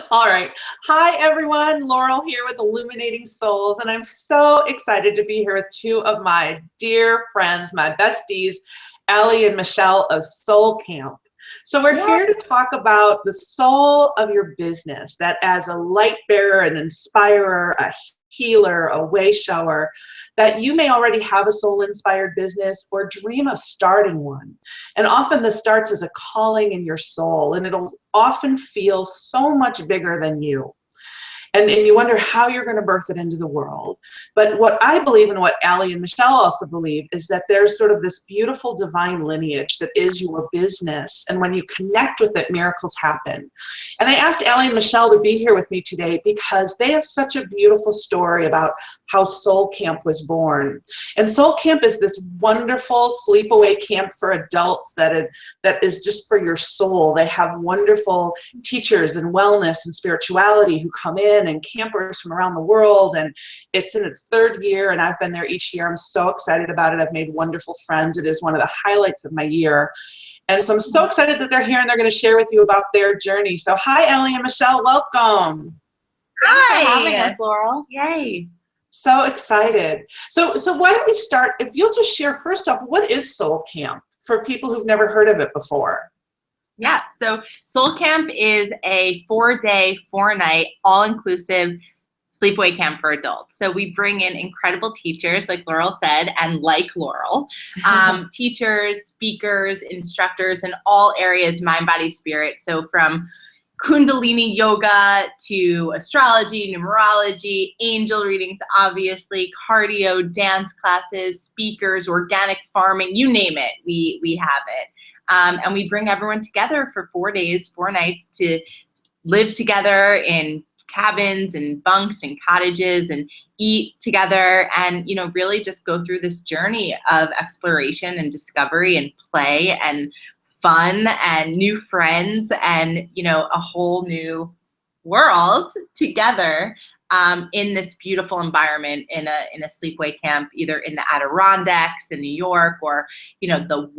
All right. Hi, everyone. Laurel here with Illuminating Souls, and I'm so excited to be here with two of my dear friends, my besties, Allie and Michelle of Soul Camp. So we're Yeah. here to talk about the soul of your business, that as a light bearer, an inspirer, a healer, a way shower, that you may already have a soul inspired business or dream of starting one. And often this starts as a calling in your soul, and it'll often feel so much bigger than you. And you wonder how you're going to birth it into the world. But what I believe and what Allie and Michelle also believe is that there's sort of this beautiful divine lineage that is your business. And when you connect with it, miracles happen. And I asked Allie and Michelle to be here with me today because they have such a beautiful story about how Soul Camp was born. And Soul Camp is this wonderful sleepaway camp for adults that is just for your soul. They have wonderful teachers in wellness and spirituality who come in, and campers from around the world, and it's in its third year, and I've been there each year. I'm so excited about it. I've made wonderful friends. It is one of the highlights of my year, and so I'm so excited that they're here and they're going to share with you about their journey. So hi, Ellie and Michelle, welcome. Thanks for Hi. having us, Laurel. Yay. So excited. So why don't we start, if you'll just share first off, what is Soul Camp for people who've never heard of it before? Yeah, so Soul Camp is a 4-day, 4-night, all-inclusive sleepaway camp for adults. So we bring in incredible teachers, like Laurel said, and like Laurel, teachers, speakers, instructors in all areas, mind, body, spirit. So from Kundalini yoga to astrology, numerology, angel readings, obviously, cardio, dance classes, speakers, organic farming, you name it, we have it. And we bring everyone together for 4 days, 4 nights to live together in cabins and bunks and cottages and eat together and, you know, really just go through this journey of exploration and discovery and play and fun and new friends and, you know, a whole new world together in this beautiful environment in a sleepaway camp, either in the Adirondacks in New York or, you know, the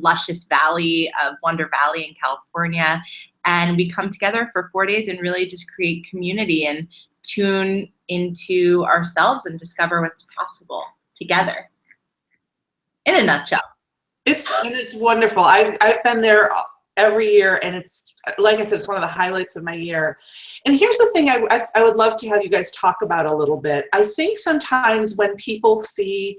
luscious valley of Wonder Valley in California. And we come together for 4 days and really just create community and tune into ourselves and discover what's possible together. In a nutshell. It's wonderful. I've been there every year, and it's, like I said, it's one of the highlights of my year. And here's the thing I would love to have you guys talk about a little bit. I think sometimes when people see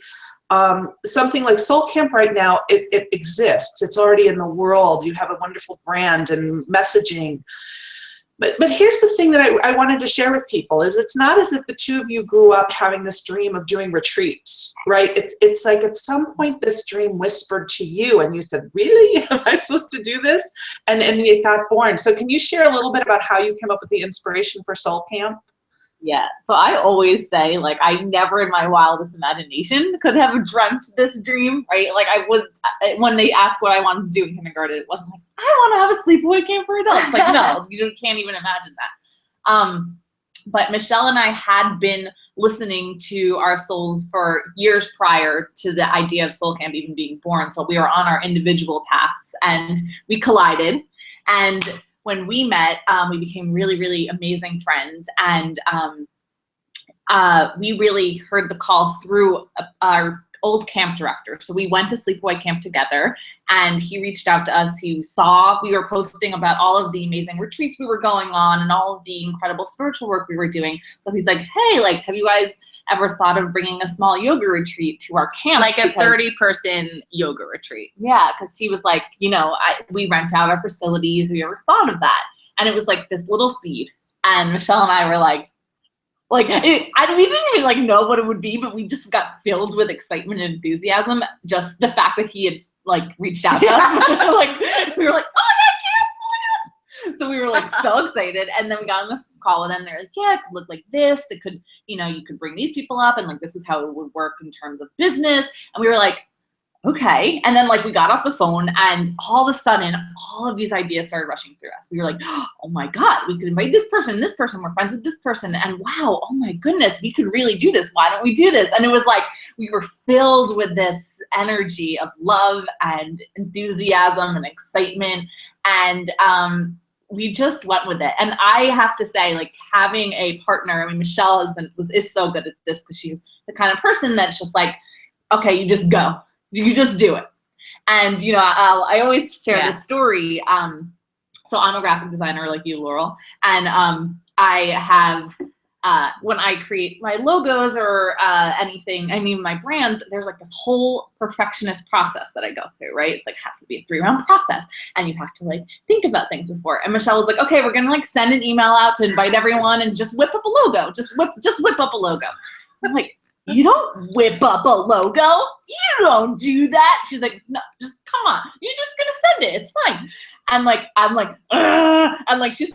something like Soul Camp right now, it exists. It's already in the world. You have a wonderful brand and messaging. But here's the thing that I wanted to share with people is it's not as if the two of you grew up having this dream of doing retreats, right? It's like at some point this dream whispered to you and you said, really? Am I supposed to do this? And it got born. So can you share a little bit about how you came up with the inspiration for Soul Camp? Yeah, so I always say, like, I never in my wildest imagination could have dreamt this dream, right? Like, when they asked what I wanted to do in kindergarten, it wasn't like, I want to have a sleepaway camp for adults. Like, no, you can't even imagine that. But Michelle and I had been listening to our souls for years prior to the idea of Soul Camp even being born. So we were on our individual paths and we collided. And when we met, we became really, really amazing friends. And we really heard the call through our old camp director. So we went to sleepaway camp together and he reached out to us. He saw we were posting about all of the amazing retreats we were going on and all of the incredible spiritual work we were doing. So he's like, hey, like, have you guys ever thought of bringing a small yoga retreat to our camp? Like a 30-person yoga retreat. Yeah, because he was like, you know, we rent out our facilities. Have you ever thought of that? And it was like this little seed. And Michelle and I were like, we didn't even like know what it would be, but we just got filled with excitement and enthusiasm. Just the fact that he had like reached out to us, like we were like, oh my God, camp! Oh my God! So we were like so excited, and then we got on the call with them. They're like, yeah, it could look like this. It could, you know, you could bring these people up, and like this is how it would work in terms of business. And we were like, okay. And then like we got off the phone and all of a sudden all of these ideas started rushing through us. We were like, oh my God, we could invite this person, we're friends with this person. And wow, oh my goodness, we could really do this. Why don't we do this? And it was like, we were filled with this energy of love and enthusiasm and excitement. And we just went with it. And I have to say, like, having a partner, I mean, Michelle is so good at this because she's the kind of person that's just like, okay, you just go, you just do it. And, you know, I always share this story. So I'm a graphic designer like you, Laurel. And I have, when I create my logos or anything, I mean, my brands, there's like this whole perfectionist process that I go through, right? It's like, has to be a 3-round process. And you have to like think about things before. And Michelle was like, okay, we're going to like send an email out to invite everyone and just whip up a logo. Just whip up a logo. I'm like, you don't whip up a logo. You don't do that. She's like, no, just come on. You're just going to send it. It's fine. And like, I'm like, ugh. And like, she's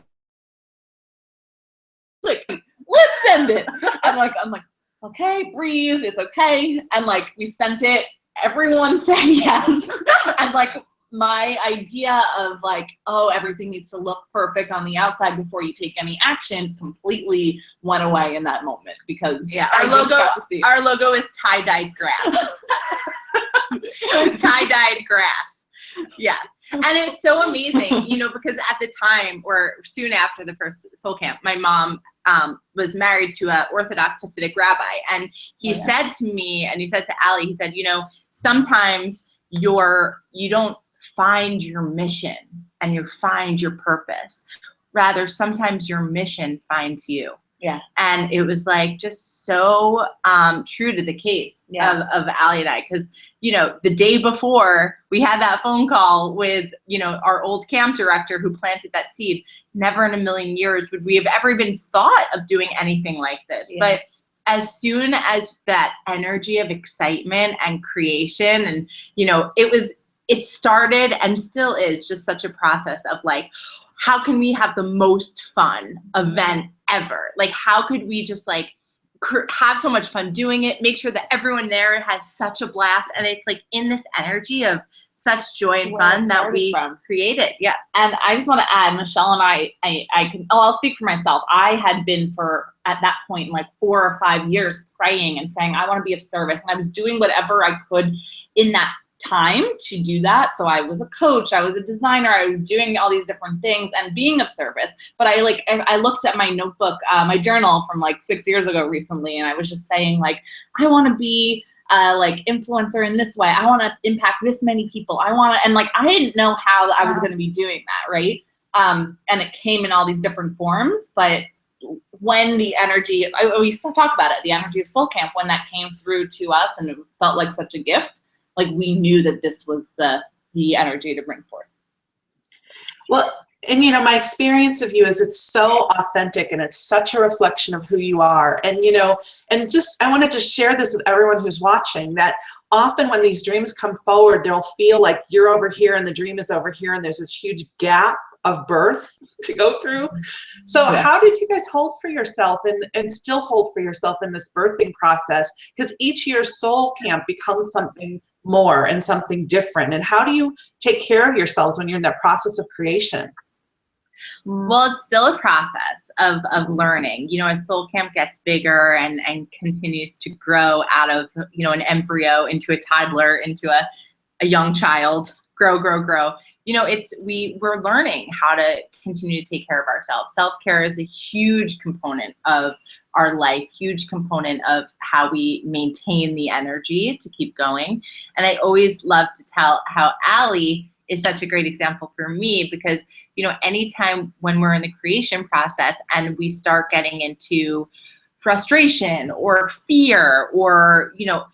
like, let's send it. I'm like, okay, breathe. It's okay. And like, we sent it. Everyone said yes. And like, my idea of like, oh, everything needs to look perfect on the outside before you take any action completely went away in that moment because our logo is tie-dyed grass. It's tie-dyed grass. Yeah. And it's so amazing, you know, because at the time or soon after the first Soul Camp, my mom was married to an Orthodox Hasidic rabbi. And he said to me, and he said to Allie, he said, you know, sometimes you don't find your mission and you find your purpose. Rather, sometimes your mission finds you. Yeah. And it was like just so true to the case of Allie and I. Because, you know, the day before we had that phone call with, you know, our old camp director who planted that seed, never in a million years would we have ever even thought of doing anything like this. Yeah. But as soon as that energy of excitement and creation and, you know, it started and still is just such a process of like, how can we have the most fun event ever? Like, how could we just like have so much fun doing it, make sure that everyone there has such a blast. And it's like in this energy of such joy and fun that we created. Yeah. And I just want to add, Michelle and I'll speak for myself. I had been at that point, like 4 or 5 years praying and saying, I want to be of service. And I was doing whatever I could in that time to do that. So I was a coach, I was a designer, I was doing all these different things and being of service. But I looked at my notebook, my journal from like 6 years ago recently, and I was just saying like, I want to be like influencer in this way. I want to impact this many people. And like, I didn't know how I was going to be doing that. Right. And it came in all these different forms, but when the energy, we still talk about it, the energy of Soul Camp, when that came through to us and it felt like such a gift, like we knew that this was the energy to bring forth. Well, and you know, my experience of you is it's so authentic and it's such a reflection of who you are. And you know, and just I wanted to share this with everyone who's watching, that often when these dreams come forward, they'll feel like you're over here and the dream is over here and there's this huge gap of birth to go through. So how did you guys hold for yourself and still hold for yourself in this birthing process? Because each year Soul Camp becomes something more and something different. And how do you take care of yourselves when you're in that process of creation? Well, it's still a process of learning. You know, as Soul Camp gets bigger and continues to grow out of, you know, an embryo into a toddler, into a young child, grow. You know, we're learning how to continue to take care of ourselves. Self-care is a huge component of our life, huge component of how we maintain the energy to keep going. And I always love to tell how Allie is such a great example for me, because, you know, anytime when we're in the creation process and we start getting into frustration or fear or, you know,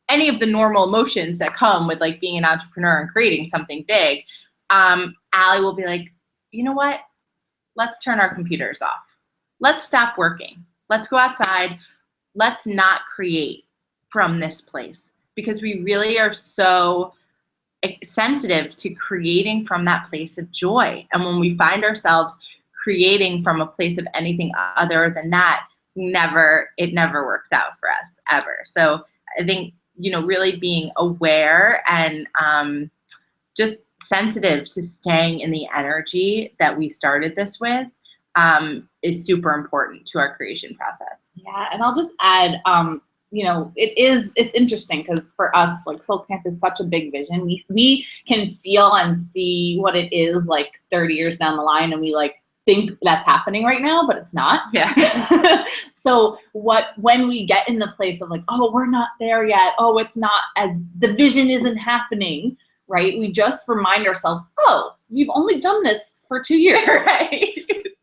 any of the normal emotions that come with like being an entrepreneur and creating something big, Allie will be like, you know what? Let's turn our computers off. Let's stop working. Let's go outside. Let's not create from this place, because we really are so sensitive to creating from that place of joy. And when we find ourselves creating from a place of anything other than that, it never works out for us ever. So I think, you know, really being aware and just sensitive to staying in the energy that we started this with is super important to our creation process. Yeah, and I'll just add, it's interesting because for us, like Soul Camp is such a big vision. We can feel and see what it is like 30 years down the line, and we like think that's happening right now, but it's not. Yeah. So when we get in the place of like, oh, we're not there yet. Oh, it's not as the vision isn't happening, right? We just remind ourselves, oh, you've only done this for 2 years. Right.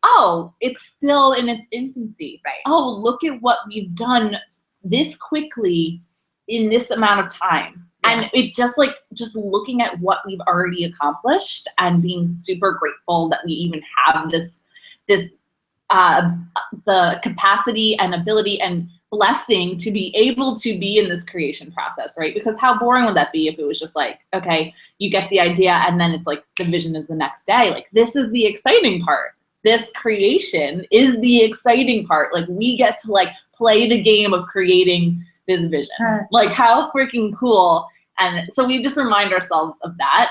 Oh, it's still in its infancy. Right. Oh, look at what we've done this quickly in this amount of time. Yeah. And it just looking at what we've already accomplished and being super grateful that we even have this the capacity and ability and blessing to be able to be in this creation process, right? Because how boring would that be if it was just like, okay, you get the idea and then it's like the vision is the next day. Like, this is the exciting part. This creation is the exciting part. Like, we get to like play the game of creating this vision. Like, how freaking cool. And so we just remind ourselves of that.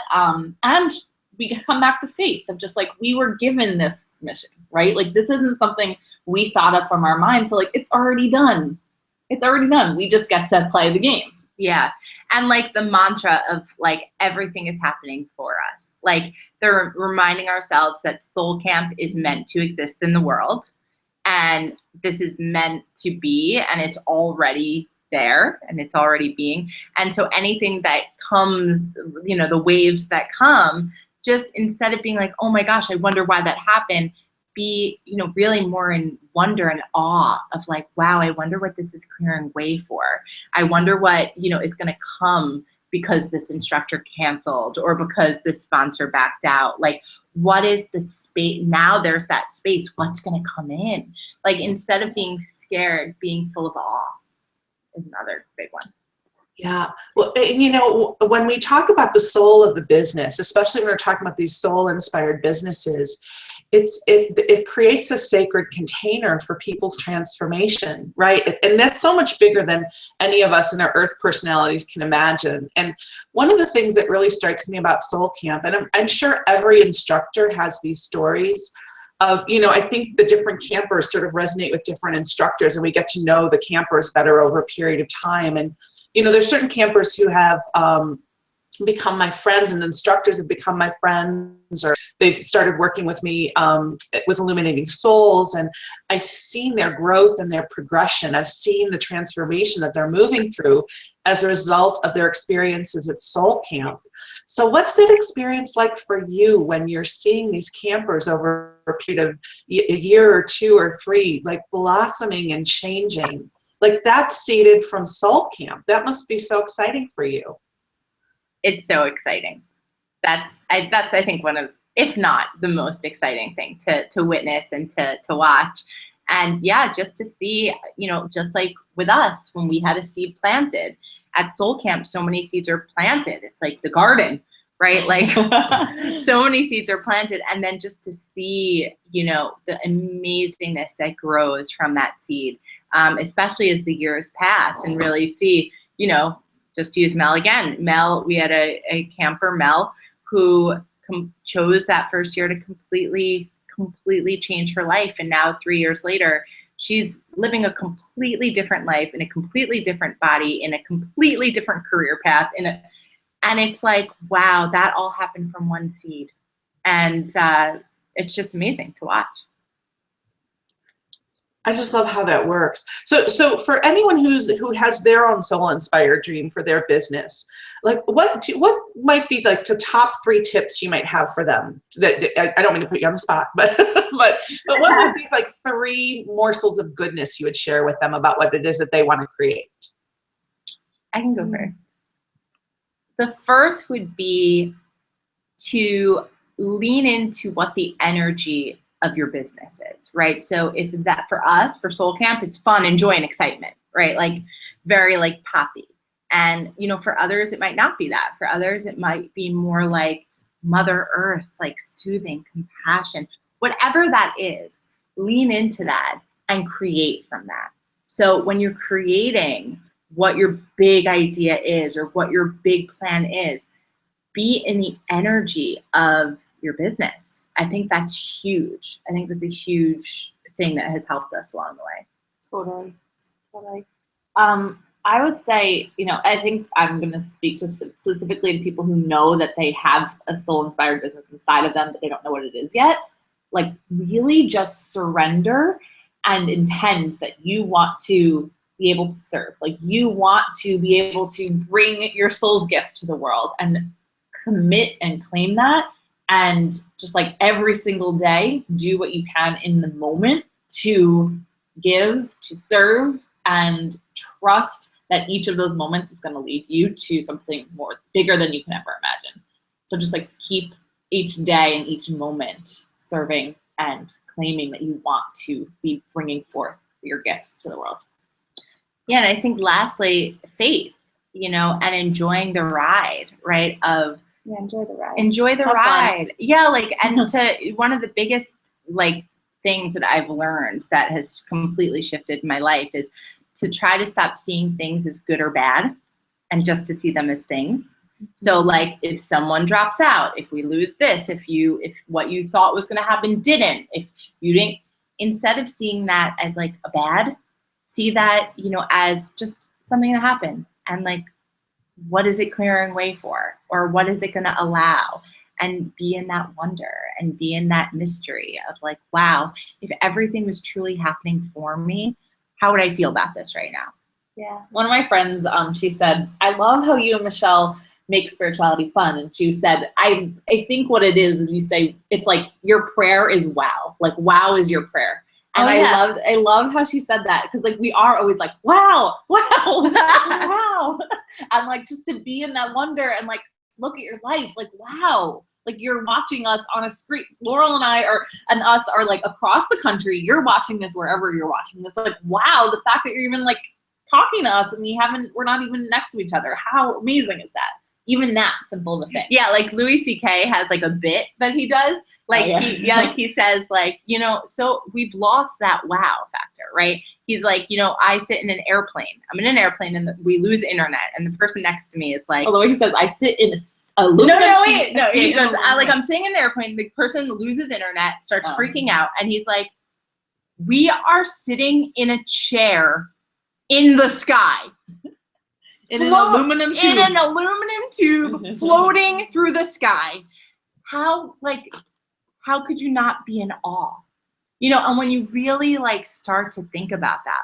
And we come back to faith of just like, we were given this mission, right? Like, this isn't something we thought of from our mind. So like, it's already done. It's already done. We just get to play the game. Yeah. And like the mantra of like, everything is happening for us. Like, they're reminding ourselves that Soul Camp is meant to exist in the world. And this is meant to be, and it's already there, and it's already being. And so anything that comes, the waves that come, just instead of being like, oh my gosh, I wonder why that happened, be, really more in wonder and awe of like, wow, I wonder what this is clearing way for. I wonder what, is going to come because this instructor canceled or because this sponsor backed out. Like, what is the space? Now there's that space. What's going to come in? Like, instead of being scared, being full of awe is another big one. Yeah. Well, when we talk about the soul of the business, especially when we're talking about these soul-inspired businesses, it creates a sacred container for people's transformation, right? And that's so much bigger than any of us in our earth personalities can imagine. And one of the things that really strikes me about Soul Camp, and I'm sure every instructor has these stories of, I think the different campers sort of resonate with different instructors, and we get to know the campers better over a period of time. And there's certain campers who have become my friends, and instructors have become my friends, or they've started working with me with Illuminating Souls, and I've seen their growth and their progression. I've seen the transformation that they're moving through as a result of their experiences at Soul Camp. So what's that experience like for you when you're seeing these campers over a period of a year or 2 or 3, like blossoming and changing? Like, that's seeded from Soul Camp. That must be so exciting for you. It's so exciting. That's I think one of, if not the most exciting thing to witness and to watch. And yeah, just to see, just like with us, when we had a seed planted at Soul Camp, so many seeds are planted. It's like the garden, right? Like so many seeds are planted. And then just to see, the amazingness that grows from that seed, especially as the years pass, and really see, just to use Mel again. Mel, we had a camper, Mel, who chose that first year to completely change her life. And now 3 years later, she's living a completely different life in a completely different body, in a completely different career path. And it's like, wow, that all happened from one seed. And it's just amazing to watch. I just love how that works. So for anyone who has their own soul-inspired dream for their business, like what might be like the top 3 tips you might have for them? That I don't mean to put you on the spot, but what would be like 3 morsels of goodness you would share with them about what it is that they want to create? I can go first. The first would be to lean into what the energy of your business is, right? So if that, for us, for Soul Camp, it's fun and joy and excitement, right? Like very like poppy. And, for others, it might not be that. For others, it might be more like Mother Earth, like soothing, compassion, whatever that is, lean into that and create from that. So when you're creating what your big idea is or what your big plan is, be in the energy of your business. I think that's huge. I think that's a huge thing that has helped us along the way. Totally. I would say, I think I'm going to speak to specifically to people who know that they have a soul-inspired business inside of them, but they don't know what it is yet. Like, really just surrender and intend that you want to be able to serve. Like, you want to be able to bring your soul's gift to the world, and commit and claim that. And just like every single day, do what you can in the moment to give, to serve, and trust that each of those moments is going to lead you to something more bigger than you can ever imagine. So just like keep each day and each moment serving and claiming that you want to be bringing forth your gifts to the world. Yeah, and I think lastly, faith, and enjoying the ride, right? Enjoy the ride. Enjoy the Have ride. fun. Yeah, and one of the biggest things that I've learned that has completely shifted my life is to try to stop seeing things as good or bad, and just to see them as things. So if someone drops out, if we lose this, if what you thought was going to happen didn't, if you didn't, instead of seeing that as a bad, see that, as just something that happened, and what is it clearing way for, or what is it going to allow, and be in that wonder and be in that mystery of wow, if everything was truly happening for me, how would I feel about this right now? Yeah. One of my friends, she said, I love how you and Michelle make spirituality fun. And she said, I think what it is you say, it's your prayer is wow. Wow is your prayer. And I love how she said that, because we are always wow, wow. And just to be in that wonder and look at your life, wow. You're watching us on a screen. Laurel and I and us are across the country. You're watching this wherever you're watching this. Wow, the fact that you're even talking to us and we're not even next to each other. How amazing is that? Even that simple of a thing. Yeah, Louis C.K. has a bit that he does. He says so we've lost that wow factor, right? He's I sit in an airplane. I'm in an airplane and we lose internet, and the person next to me is although he says I sit in a aluminum seat. No, he goes, I'm sitting in an airplane, the person loses internet, starts freaking out, and he's like, we are sitting in a chair in the sky. In an aluminum tube floating through the sky. How could you not be in awe? And when you really start to think about that,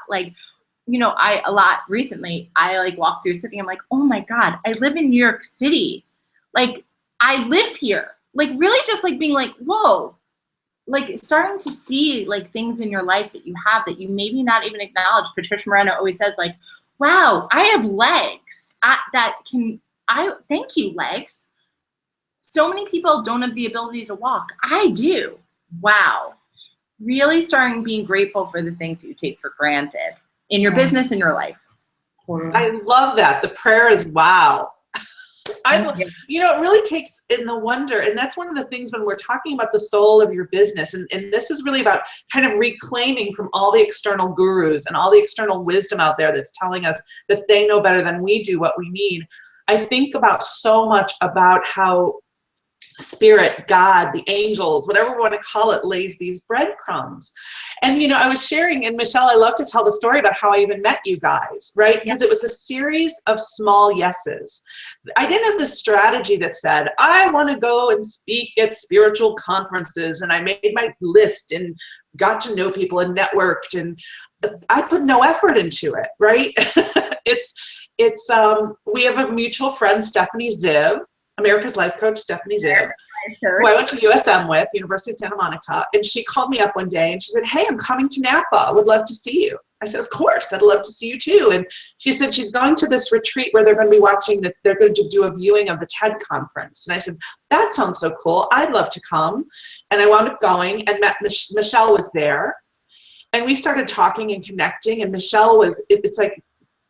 recently I walked through city, I'm like, oh my God, I live in New York City. I live here. Really just being whoa. Starting to see things in your life that you have that you maybe not even acknowledge. Patricia Moreno always says wow, I have legs thank you, legs. So many people don't have the ability to walk. I do. Wow. Really starting being grateful for the things that you take for granted in your business and your life. I love that. The prayer is wow. It really takes in the wonder, and that's one of the things when we're talking about the soul of your business, and this is really about kind of reclaiming from all the external gurus and all the external wisdom out there that's telling us that they know better than we do what we need. I think about so much about how Spirit, God, the angels, whatever we want to call it, lays these breadcrumbs. And, I was sharing, and Michelle, I love to tell the story about how I even met you guys, right? Because it was a series of small yeses. I didn't have the strategy that said, I want to go and speak at spiritual conferences, and I made my list and got to know people and networked, and I put no effort into it, right? We have a mutual friend, Stephanie Ziv, America's Life Coach, Stephanie Ziv, who I went to USM with, University of Santa Monica, and she called me up one day and she said, hey, I'm coming to Napa. I would love to see you. I said, of course, I'd love to see you too. And she said she's going to this retreat where they're going to be watching, they're going to do a viewing of the TED conference. And I said, that sounds so cool. I'd love to come. And I wound up going and met Michelle was there. And we started talking and connecting. And Michelle it's like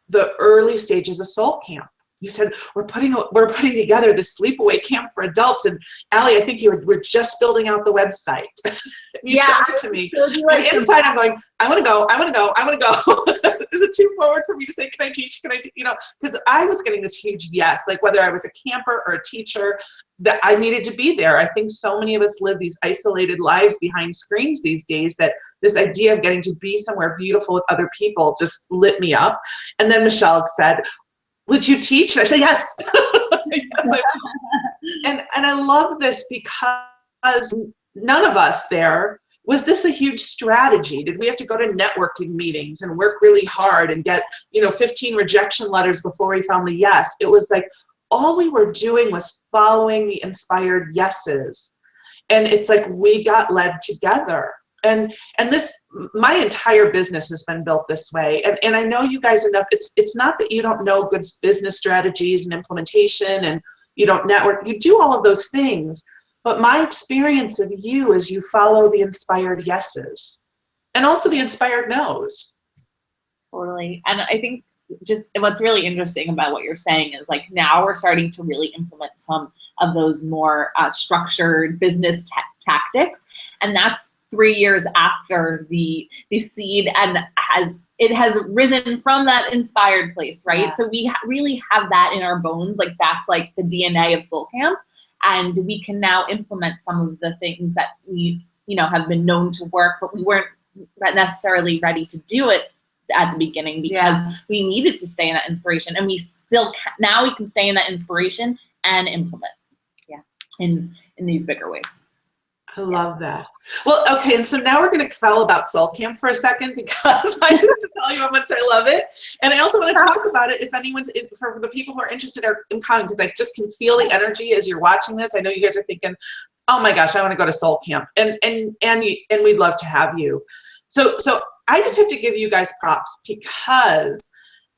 the early stages of Soul Camp. you said, we're putting together this sleepaway camp for adults. And Allie, I think we're just building out the website. You showed it to me. And inside I'm going, I want to go. Is it too forward for me to say, can I teach? You know, because I was getting this huge yes, like whether I was a camper or a teacher, that I needed to be there. I think so many of us live these isolated lives behind screens these days that this idea of getting to be somewhere beautiful with other people just lit me up. And then Michelle said, would you teach? And I said, yes. Yes, I will. And I love this because none of us there, was this a huge strategy? Did we have to go to networking meetings and work really hard and get, 15 rejection letters before we found the yes? It was like, all we were doing was following the inspired yeses. And it's like we got led together. And this, my entire business has been built this way. And I know you guys enough. It's not that you don't know good business strategies and implementation and you don't network. You do all of those things. But my experience of you is you follow the inspired yeses and also the inspired no's. Totally. And I think just what's really interesting about what you're saying is like now we're starting to really implement some of those more structured business tactics. And that's 3 years after the seed and it has risen from that inspired place, right? Yeah. So we really have that in our bones. Like that's like the DNA of Soul Camp. And we can now implement some of the things that we, have been known to work, but we weren't necessarily ready to do it at the beginning because we needed to stay in that inspiration. And we still now we can stay in that inspiration and implement, in these bigger ways. I love that. Well, okay, and so now we're going to quell about Soul Camp for a second because I have to tell you how much I love it. And I also want to talk about it for the people who are interested in coming, because I just can feel the energy as you're watching this. I know you guys are thinking, oh my gosh, I want to go to Soul Camp. And we'd love to have you. So I just have to give you guys props because,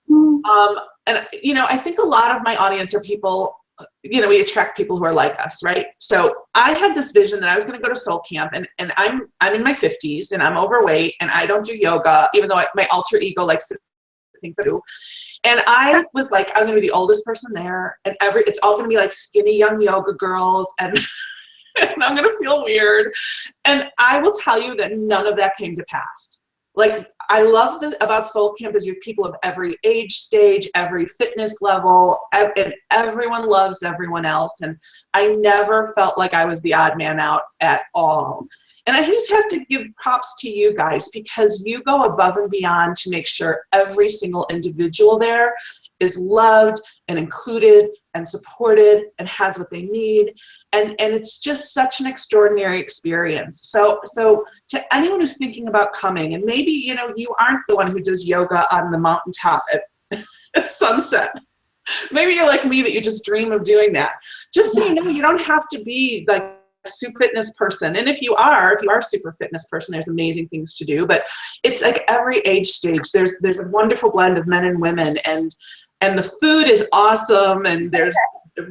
I think a lot of my audience are people, we attract people who are like us, right? So I had this vision that I was going to go to Soul Camp, and I'm in my 50s, and I'm overweight, and I don't do yoga, even though my alter ego likes to think I do. And I was like, I'm going to be the oldest person there, and it's all going to be like skinny young yoga girls, and I'm going to feel weird. And I will tell you that none of that came to pass. Like, I love about Soul Camp is you have people of every age stage, every fitness level, and everyone loves everyone else. And I never felt like I was the odd man out at all. And I just have to give props to you guys because you go above and beyond to make sure every single individual there is loved and included and supported and has what they need. And it's just such an extraordinary experience. So to anyone who's thinking about coming, and maybe, you aren't the one who does yoga on the mountaintop at sunset. Maybe you're like me that you just dream of doing that. Just so you know, you don't have to be like a super fitness person. And if you are a super fitness person, there's amazing things to do. But it's like every age stage. There's a wonderful blend of men and women, and the food is awesome, and there's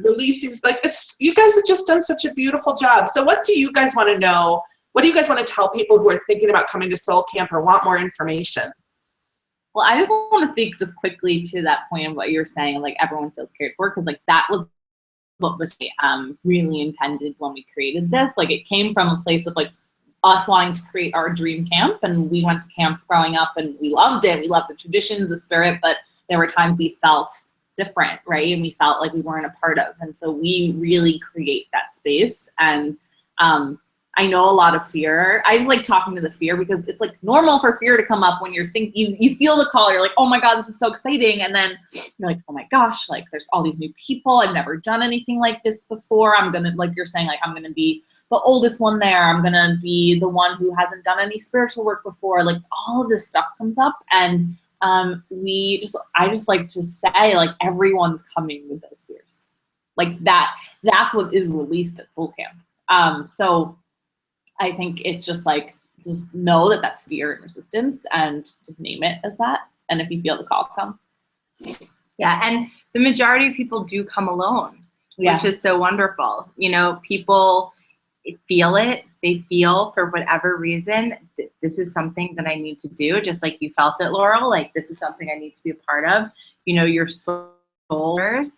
releasing, like you guys have just done such a beautiful job. So what do you guys want to know? What do you guys want to tell people who are thinking about coming to Soul Camp or want more information? Well, I just want to speak just quickly to that point of what you're saying, like everyone feels cared for, because like that was what was really intended when we created this. Like it came from a place of like us wanting to create our dream camp, and we went to camp growing up and we loved it. We loved the traditions, the spirit, but there were times we felt different, right? And we felt like we weren't a part of. And so we really create that space. And I know a lot of fear. I just like talking to the fear because it's like normal for fear to come up when you're you feel the call. You're like, oh my God, this is so exciting. And then you're like, oh my gosh, like there's all these new people. I've never done anything like this before. I'm going to, like you're saying, like I'm going to be the oldest one there. I'm going to be the one who hasn't done any spiritual work before. Like all of this stuff comes up. And I just like to say, like, everyone's coming with those fears. Like that's what is released at Soul Camp. So I think it's just like, just know that that's fear and resistance, and just name it as that. And if you feel the call, come. Yeah, and the majority of people do come alone, which is so wonderful. People feel it. They feel, for whatever reason, this is something that I need to do, just like you felt it, Laurel. Like, this is something I need to be a part of. Your soul soulers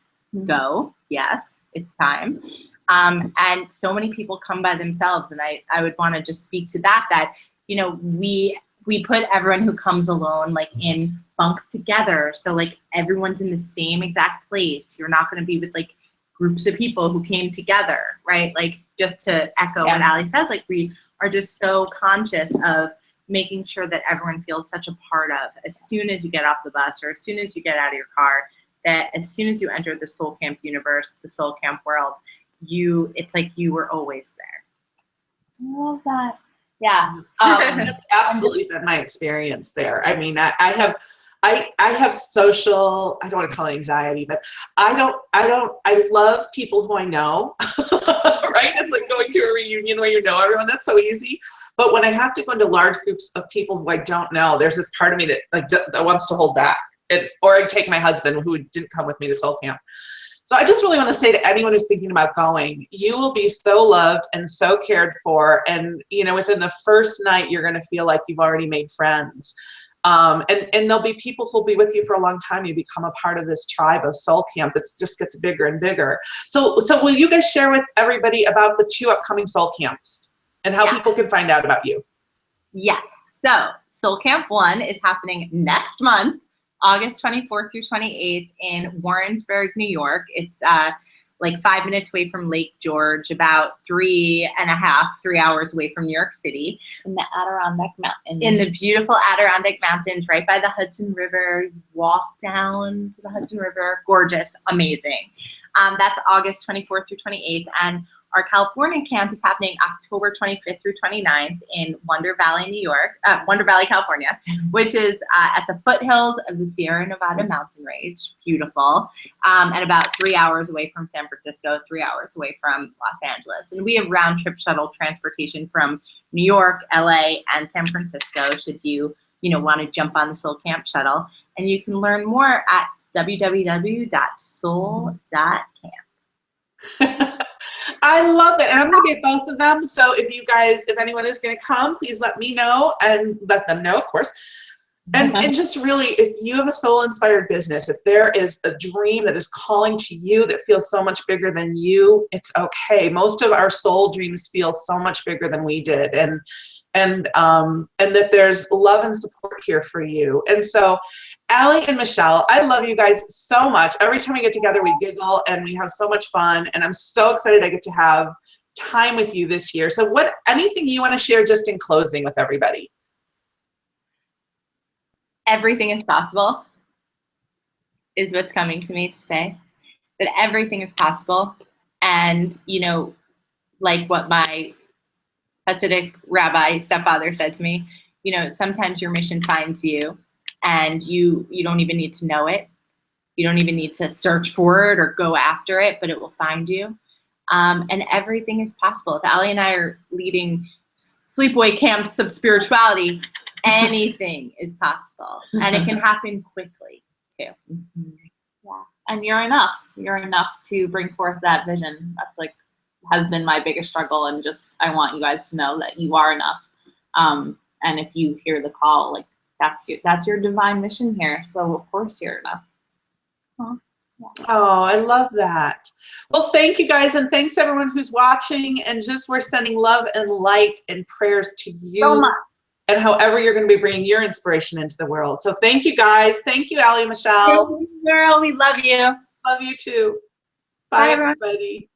go. Yes, it's time. And so many people come by themselves, and I would want to just speak to that, you know, we put everyone who comes alone like in bunks together, so like everyone's in the same exact place. You're not going to be with like groups of people who came together, right? Like, just to echo what Ali says, like we are just so conscious of making sure that everyone feels such a part of, as soon as you get off the bus or as soon as you get out of your car, that as soon as you enter the Soul Camp universe, the Soul Camp world, it's like you were always there. I love that. Yeah. That's absolutely been my experience there. I mean, I have social, I don't want to call it anxiety, but I love people who I know, right? It's like going to a reunion where you know everyone. That's so easy. But when I have to go into large groups of people who I don't know, there's this part of me that wants to hold back. Or I take my husband, who didn't come with me to Soul Camp. So I just really want to say to anyone who's thinking about going, you will be so loved and so cared for. And, you know, within the first night, you're going to feel like you've already made friends. And there'll be people who'll be with you for a long time. You become a part of this tribe of Soul Camp that just gets bigger and bigger. So will you guys share with everybody about the 2 upcoming Soul Camps and how people can find out about you? Yes. So Soul Camp 1 is happening next month, August 24th through 28th in Warrensburg, New York. It's like 5 minutes away from Lake George, about 3 hours away from New York City. In the Adirondack Mountains. In the beautiful Adirondack Mountains, right by the Hudson River. You walk down to the Hudson River. Gorgeous, amazing. That's August 24th through 28th. And our California camp is happening October 25th through 29th in Wonder Valley, California, which is at the foothills of the Sierra Nevada mountain range. Beautiful. And about 3 hours away from San Francisco, 3 hours away from Los Angeles. And we have round trip shuttle transportation from New York, LA, and San Francisco, should you want to jump on the Soul Camp shuttle. And you can learn more at www.soul.camp. I love it. And I'm going to get both of them. So if anyone is going to come, please let me know and let them know, of course. And just really, if you have a soul-inspired business, if there is a dream that is calling to you that feels so much bigger than you, it's okay. Most of our soul dreams feel so much bigger than we did. And that there's love and support here for you. And so, Ali and Michelle, I love you guys so much. Every time we get together, we giggle and we have so much fun. And I'm so excited I get to have time with you this year. So anything you want to share just in closing with everybody? Everything is possible is what's coming to me to say. That everything is possible. And, like what my Hasidic rabbi stepfather said to me, sometimes your mission finds you, and you don't even need to know it. You don't even need to search for it or go after it, but it will find you. And everything is possible. If Ali and I are leading sleepaway camps of spirituality, anything is possible, and it can happen quickly too. Yeah, and you're enough. You're enough to bring forth that vision. That's has been my biggest struggle, and just I want you guys to know that you are enough. And if you hear the call, that's your divine mission here. So of course you're enough. Oh, I love that. Well, thank you guys, and thanks everyone who's watching. And we're sending love and light and prayers to you so much. And however you're going to be bringing your inspiration into the world. So thank you guys. Thank you, Ali and Michelle. Thank you, girl. We love you. Love you too. Bye everybody.